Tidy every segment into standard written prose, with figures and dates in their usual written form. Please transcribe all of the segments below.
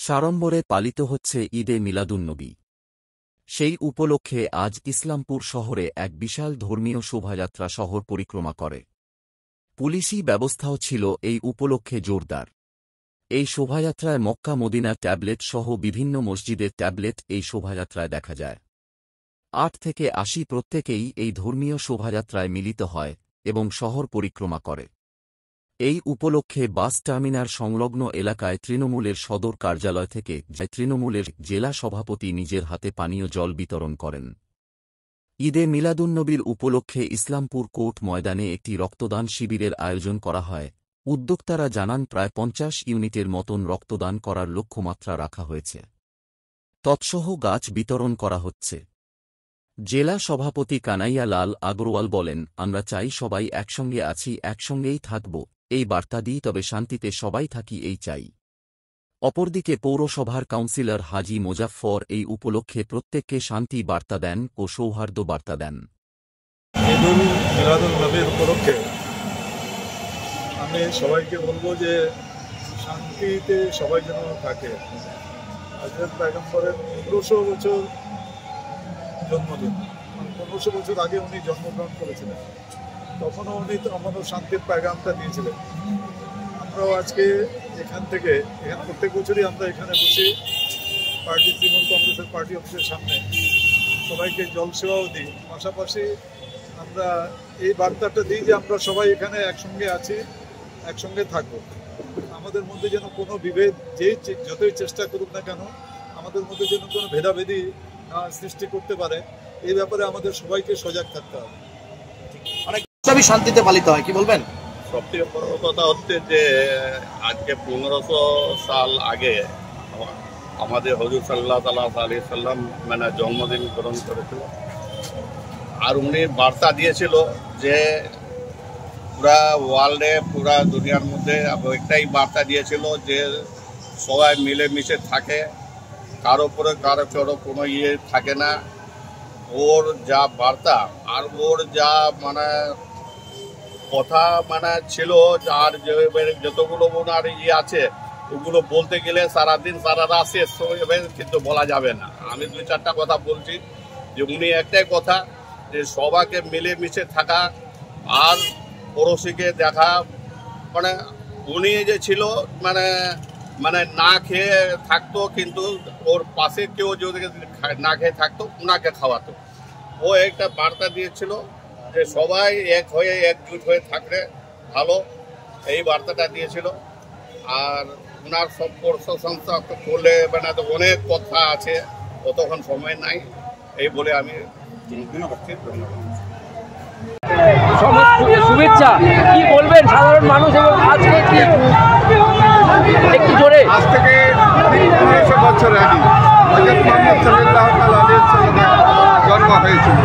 সাড়ম্বরে পালিত হচ্ছে ঈদে মিলাদুন্নবী। সেই উপলক্ষে আজ ইসলামপুর শহরে এক বিশাল ধর্মীয় শোভাযাত্রা শহর পরিক্রমা করে। পুলিশি ব্যবস্থাও ছিল এই উপলক্ষে জোরদার। এই শোভাযাত্রায় মক্কা মদিনা ট্যাবলেট সহ বিভিন্ন মসজিদের ট্যাবলেট এই শোভাযাত্রায় দেখা যায়। ৮ থেকে ৮০ প্রত্যেকেই এই ধর্মীয় শোভাযাত্রায় মিলিত হয় এবং শহর পরিক্রমা করে। এই উপলক্ষে বাস টার্মিনাল সংলগ্ন এলাকায় তৃণমূলের সদর কার্যালয় থেকে তৃণমূলের জেলা সভাপতি নিজের হাতে পানীয় জল বিতরণ করেন। ঈদে মিলাদুন্নবীর উপলক্ষে ইসলামপুর কোর্ট ময়দানে একটি রক্তদান শিবিরের আয়োজন করা হয়। উদ্যোক্তারা জানান প্রায় ৫০ ইউনিটের মতন রক্তদান করার লক্ষ্যমাত্রা রাখা হয়েছে। তৎসহ গাছ বিতরণ করা হচ্ছে। জেলা সভাপতি কানাইয়া লাল আগরওয়াল বলেন, আমরা চাই সবাই একসঙ্গে আছি, একসঙ্গেই থাকব, এই বার্তা দিই, তবে শান্তিতে সবাই থাকি, এই চাই। অপরদিকে পৌরসভার কাউন্সিলর হাজী মোজাফফর এই উপলক্ষে প্রত্যেককে শান্তি বার্তা দেন ও সৌহার্দ্য বার্তা দেন। ঈদুল মিলাদুন্নবীর উপলক্ষে আমি সবাইকে বলবো যে শান্তিতে সবাই যেন থাকে। হযরত পয়গম্বরের ১৫০০ বছর জন্মদিন, ১৫০০ বছর আগে উনি জন্মগ্রহণ করেছিলেন। তখনও উনি আমাদের শান্তির পেগামটা দিয়েছিলেন। আমরাও আজকে এখানে প্রত্যেক বছরই আমরা এখানে বসে তৃণমূল কংগ্রেসের পার্টি অফিসের সামনে সবাইকে জল সেবাও দিই। পাশাপাশি আমরা এই বার্তাটা দিই যে আমরা সবাই এখানে একসঙ্গে আছি, একসঙ্গে থাকবো। আমাদের মধ্যে যেন কোনো বিভেদ, যতই চেষ্টা করুক না কেন, আমাদের মধ্যে যেন কোনো ভেদাভেদি না সৃষ্টি করতে পারে, এই ব্যাপারে আমাদের সবাইকে সজাগ থাকতে হবে। অনেক শান্তিতে পালিত হয়, কি বলবেন? সবথেকে বড় কথা হচ্ছে যে আজকে 1500 সাল আগে আমাদের হযরত সাল্লাল্লাহু আলাইহি সাল্লাম মানে জন্মদিন গ্রহণ করেছিল। আর উনি বার্তা দিয়েছিল যে পুরা ওয়ার্ল্ডে, পুরা দুনিয়ার মধ্যে একটাই বার্তা দিয়েছিল যে সবাই মিলেমিশে থাকে, কারো উপরে কারো কোনো ইয়ে থাকে না। ওর যা বার্তা আর ওর যা মানে কথা মানে ছিল, আর যতগুলো ওনার ইয়ে আছে ওগুলো বলতে গেলে সারাদিন সারা রাত শেষ হয়ে যাবে, কিন্তু বলা যাবে না। আমি ২-৪টা কথা বলছি যে উনি একটাই কথা যে সবাইকে মিলেমিশে থাকা আর পড়োশিকে দেখা। মানে উনি যে ছিল মানে মানে না খেয়ে থাকতো, কিন্তু ওর পাশে কেউ যদি না খেয়ে থাকতো ওনাকে খাওয়াতো। ও একটা বার্তা দিয়েছিল যে সবাই এক হয়ে একজুট হয়ে থাকলে ভালো, এই বার্তাটা দিয়েছিল। আর ওনার সব প্রশংসা করলে মানে তো অনেক কথা আছে, ততক্ষণ সময় নাই, এই বলে আমি শুভেচ্ছা কি বলবেন সাধারণ মানুষ এবং আজকে কি একটু জোরে? আজ থেকে 1500 বছর আগে হযরত মুহাম্মদ সাল্লাল্লাহু আলাইহি ওয়াসাল্লামের জন্ম হয়েছিল।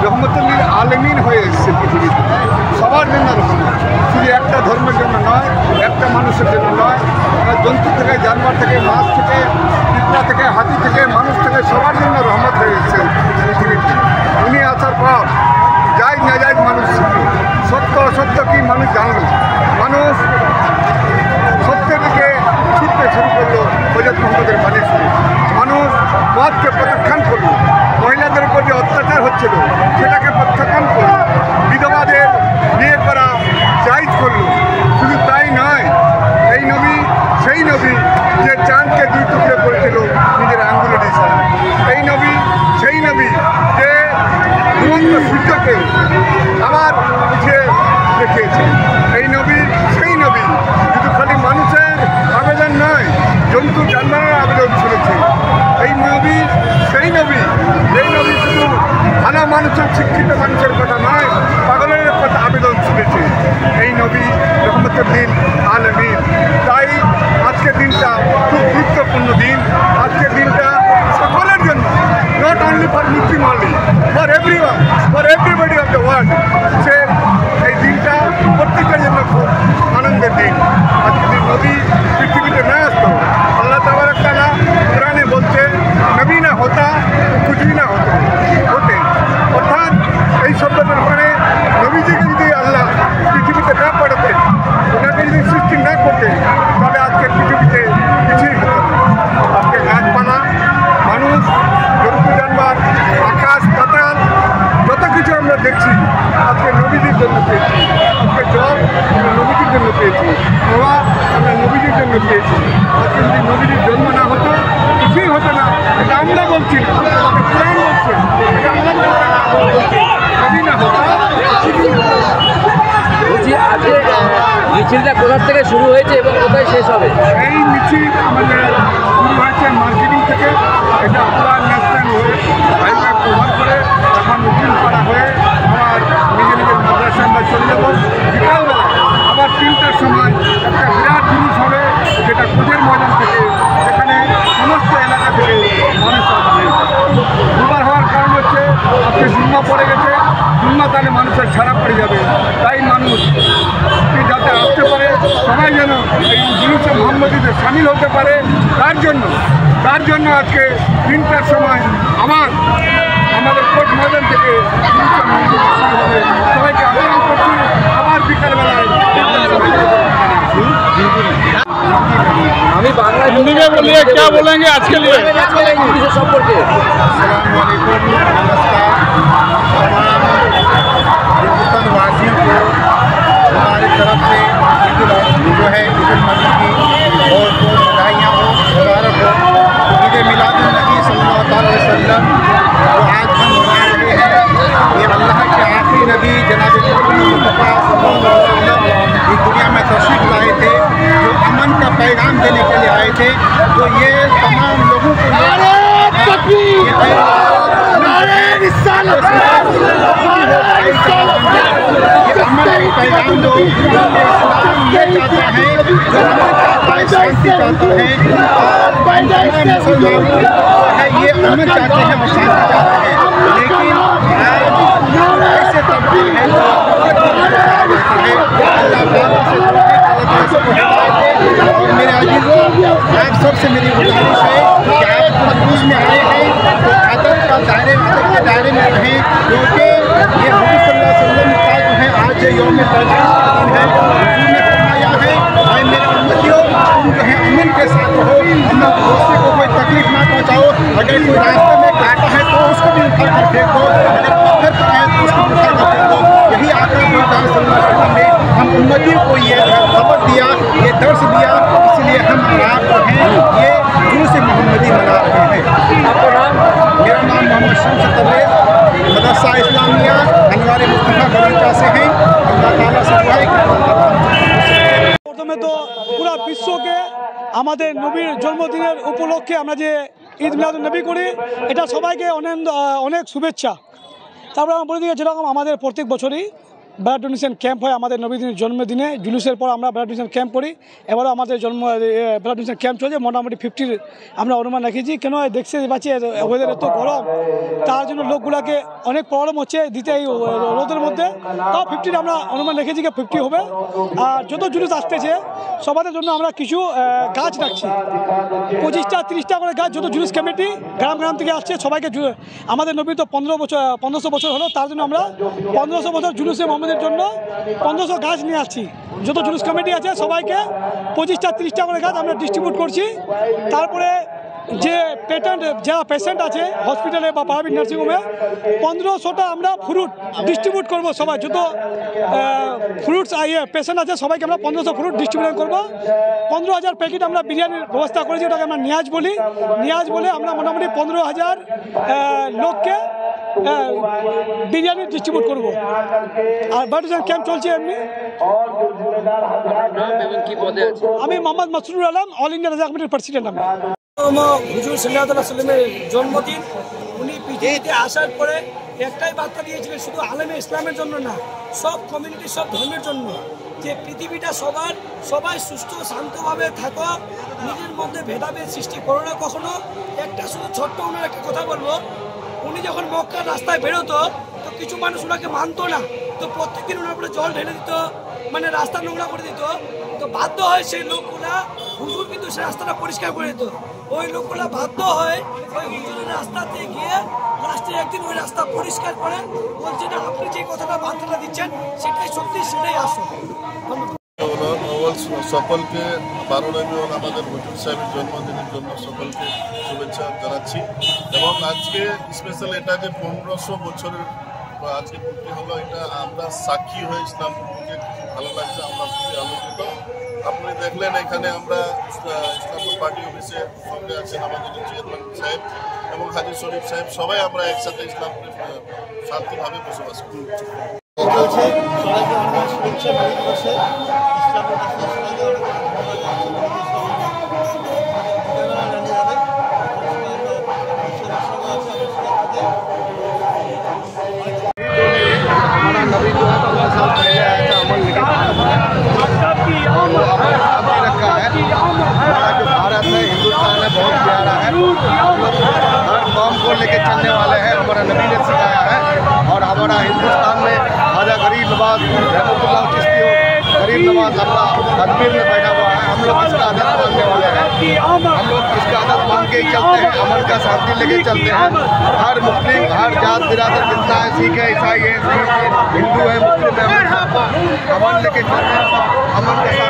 রহমতুল লিল আলামিন হয়ে এসেছে পৃথিবীতে, সবার জন্য রহমত, শুধু একটা ধর্মের জন্য নয়, একটা মানুষের জন্য নয়, জন্তু থেকে, জানোয়ার থেকে, মাছ থেকে, পিঁপড়া থেকে, হাতি থেকে, মানুষ থেকে, সবার জন্য রহমত হয়ে এসেছে পৃথিবীতে। উনি আসার পর জায়েজ নাজায়েজ মানুষ শিখল, সত্য অসত্য কি মানুষ জানল, মানুষ সত্যের দিকে ছুটতে শুরু করলো হযরত মুহাম্মদের বাণী শুনে। মানুষ মদকে প্রত্যাখ্যান করলো, মহিলাদের উপর যে অত্যাচার হচ্ছিল সেটাকে প্রত্যাখ্যান করলো, বিধবাদের বিয়ে করা জায়েজ করলো। শুধু তাই নয়, এই নবী সেই নবী যে চাঁদকে 2 টুকরো করেছিল নিজের আঙ্গুলের ইশারায়। এই নবী সেই নবী যে দুরন্ত সূর্যকে আবার পিছিয়ে দেখিয়েছে। এই নবী সেই নবী শুধু খালি মানুষের আবেদন নয়, জন্তু জানোয়ারের আবেদন শুনেছে। এই নবী সেই নবী যেই নবী শুধু ভালো মানুষের, শিক্ষিত মানুষের কথা নয়, পাগলের কথা আবেদন শুনেছে। এই নবী রহমতুল লিল আলামিন। তাই আজকের দিনটা খুব গুরুত্বপূর্ণ দিন। আজকের দিনটা সকলের জন্য, not only for Muslim only, for everyone, for everybody of the world. সে এই দিনটা প্রত্যেকের জন্য খুব আনন্দের দিন। আজকে দিন নবী পৃথিবীতে না আসতো, আল্লাহ তাবারক তাআলা কোরআনে বলছে নবী না হতা কুছ ভি না হতে। অর্থাৎ এই শব্দটার মানে নবীজিকে যদি আল্লাহ পৃথিবীতে না পাঠাতেন, ওনাকে যদি সৃষ্টি না করতেন, তাহলে আজকে পৃথিবীতে কিছু হয়েছিল। আজকে যদি নবীজির জন্ম না হতো কিছুই হতো না। এটা আমরা বলছি না, কোরআন বলছে। এটা আমরা যদি না হতো বলছি আজকে মিছিলটা কোথা থেকে শুরু হয়েছে এবং কোথায় শেষ হবে? এই মিছিল আমাদের শুরু হয়েছে মার্কেটিং থেকে। এটা পুরা ন্যাশনাল হয়ে হাইওয়ে কভার করে এখন উকিল পাড়া হয়ে আবার নিজের নিজের মাদ্রাসা আমরা চলে যাবো। বিকালবেলা আবার 3টার সময় একটা বিরাট জিনিস হবে, যেটা কোচের ময়দান থেকে, যেখানে সমস্ত এলাকা থেকে মানুষ আসবে। দুবার হওয়ার কারণ হচ্ছে আজকে জুম্মা পড়ে গেছে, জুম্মা তাহলে মানুষের ছাড়া পড়ে যাবে। তাই মানুষ যাতে আসতে পারে, সবাই যেন এই জুলুসে মোহাম্মদীতে সামিল হতে পারে, তার জন্য আজকে 3টার সময় আমাদের কোর্ট ময়দান থেকে জুলুসে মোহাম্মদী শুরু হবে। সবাইকে আহ্বান করছি আবার বিকালবেলায়। আমি বাংলায় हिंदी में बोलिए, क्या बोलेंगे आज के लिए? সম্পর্কে अस्सलामुअलैकुम, नमस्कार। तमाम हिंदुस्तानवासियों को हमारी तरफ से जो है ईद उल मजीद की और को बधाइयाँ हो, मुबारक हो। ईद मिलादुन नबी सल्लल्लाहु अलैहि वसल्लम जो आज हम मना रहे हैं, ये अल्लाह के आखिरी नबी जनाब मुस्तफ़ा सल्लल्लाहु अलैहि वसल्लम इस दुनिया में तशरीफ लाए थे, जो अमन का पैगाम देने के लिए आए थे। तो ये तमाम लोगों को पैगाम दो, इस्लाम ये चाहता है, शांति चाहता है, और मुसलमान है ये अमन चाहते हैं और शांति चाहते हैं। लेकिन ऐसे तब्दील है और मेरे अजीजों, आप सबसे मेरी गुजारिश है कि आप मजबूत में आए हैं तो अदब के दायरे में रहें, क्योंकि ये नबी सल्लल्लाहु अलैहि वसल्लम का जो है आज यौम पैगाम का दिन है। हुजूर ने फरमाया है, भाई मेरे उम्मतियों, तुम जो है अमन के साथ रहो, अमन दूसरे को कोई तकलीफ ना पहुँचाओ। अगर कोई रास्ते में काटा है तो उसको भी उठा कर फेंक दो, अगर पत्थर पर है तो उसको उठा कर फेंक दो। यही आका सल्लल्लाहु अलैहि वसल्लम ने हम उम्मतियों को ये खबर दिया, ये दर्श दिया, इसलिए हम आप जो हैं ये जुलूस मोहम्मदी मना रहे हैं। आपका नाम? मेरा नाम मोहम्मद शम्स तब्रेज़, मदरसा इस्लामिया अनवार मुस्तफ़ा बगीचा से हैं। अल्लाह ताला से दुआ है कि প্রথমে তো পুরা বিশ্বকে আমাদের নবীর জন্মদিনের উপলক্ষে আমরা যে ঈদ মিলাদুন নবী করি, এটা সবাইকে অনেক শুভেচ্ছা। তারপরে আমরা বলে দিই, যেরকম আমাদের প্রত্যেক বছরই ব্লাড ডোনেশন ক্যাম্প হয় আমাদের নবীর জন্মদিনে, জুলুসের পর আমরা ব্লাড ডোনেশন ক্যাম্প করি। এবারও আমাদের ব্লাড ডোনেশন ক্যাম্প চলছে, মোটামুটি 50 আমরা অনুমান রেখেছি। কেন দেখতে পাচ্ছি ওয়েদার এত গরম, তার জন্য লোকগুলোকে অনেক প্রবলেম হচ্ছে দিতে এই রোদের মধ্যে। তাও 50 আমরা অনুমান রেখেছি যে 50 হবে। আর যত জুলুস আসতেছে সবাদের জন্য আমরা কিছু গাছ রাখছি, 25টা 30টা করে গাছ, যত জুলুস কমিটি গ্রাম থেকে আসছে সবাইকে। আমাদের নবী তো 1500 বছর হলো, তার জন্য আমরা 1500 বছর জুলুসে মোহাম্মদের জন্য 1500 গাছ নিয়ে আসছি। যত জুলুস কমিটি আছে সবাইকে 25টা 30টা করে গাছ আমরা ডিস্ট্রিবিউট করছি। তারপরে যে যারা পেশেন্ট আছে হসপিটালে বা প্রাইভেট নার্সিংহোমে 1500টা আমরা ফ্রুট ডিস্ট্রিবিউট করব। সবাই যত ফ্রুটস পেশেন্ট আছে সবাইকে আমরা 1500 ফ্রুট ডিস্ট্রিবিউট করব। 15,000 প্যাকেট আমরা বিরিয়ানির ব্যবস্থা করেছি, ওটাকে আমরা নিয়াজ বলে আমরা মোটামুটি 15,000 লোককে বিরিয়ানি ডিস্ট্রিবিউট করব। আর ব্লাড ক্যাম্প চলছে এমনি। আমি মোহাম্মদ মাসরুর আলম, অল ইন্ডিয়া রাজা কমিটির প্রেসিডেন্ট। আমি হুজুর সাল্লাল্লাহু আলাইহি ওয়াসাল্লামের জন্মদিন, উনি পৃথিবীতে আসার পরে একটাই বার্তা দিয়েছিলেন, শুধু আলেমে ইসলামের জন্য না, সব কমিউনিটি সব ধর্মের জন্য, যে পৃথিবীটা সবাই সুস্থ শান্তভাবে থাকো, নিজের মধ্যে ভেদাভেদ সৃষ্টি করো না কখনো। একটা শুধু ছোট্ট ওনার একটা কথা বলবো, উনি যখন মক্কার রাস্তায় বেরোতো তো কিছু মানুষ ওনাকে মানতো না, তো প্রত্যেকদিন ওনার উপরে জল ঢেলে দিত, মানে রাস্তা নোংরা করে দিত। তো বাধ্য হয় সেই লোকগুলা, হুজুর কিন্তু সেই রাস্তাটা পরিষ্কার করে দিত। ওই লোকগুলা বাধ্য হয় ওই হুজুরের রাস্তাতে গিয়ে লাস্টে একদিন ওই রাস্তা পরিষ্কার করে বলছে না, আপনি যে কথাটা বার্তাটা দিচ্ছেন সেটাই সত্যি, সেটাই আসল। সকলকে 12 রবিউল আমাদের হুজুর সাহেবের জন্মদিনের জন্য সকলকে শুভেচ্ছা জানাচ্ছি। এবং আজকে স্পেশাল এটা যে 1500 বছরের আজকে পূর্তি হলো, এটা আমরা সাক্ষী হয়েছিলাম, ভালো লাগছে, আমরা খুবই আনন্দিত। আপনি দেখলেন এখানে আমরা ইসলামপুর পার্টি অফিসের সঙ্গে আছেন আমাদের চেয়ারম্যান সাহেব এবং হাজি শরীফ সাহেব, সবাই আমরা একসাথে ইসলামপুরে শান্তিভাবে বসবাস করি। চলছে সবাইকে অনেক শুভেচ্ছা ভারতবর্ষে ইসলামের কাছে সবাইকে অনেক हमारा नबी जो है 15 साल पहले आया था, अमल लेके रखा है। हमारा जो भारत है, हिंदुस्तान है, बहुत प्यारा है। हर कौम को लेके चलने वाले हैं, हमारा नबी ने सिखाया है। और हमारा हिंदुस्तान में ख्वाजा गरीब नवाज रहमतुल्लाह चिश्ती हो, गरीब नवाज अल्लाह अजमेर में बैठा हुआ है। हम लोग इसका आदत मानने वाले हैं, हम लोग इसका आदत मान के ही चलते हैं, अमन का साथी लेके चलते हैं। हर मुस्लिम, हर जात बिरादर जितना है, सिख है, ईसाई है, हिंदू है, मुस्लिम है, अमन लेके चलते हैं, अमन के साथ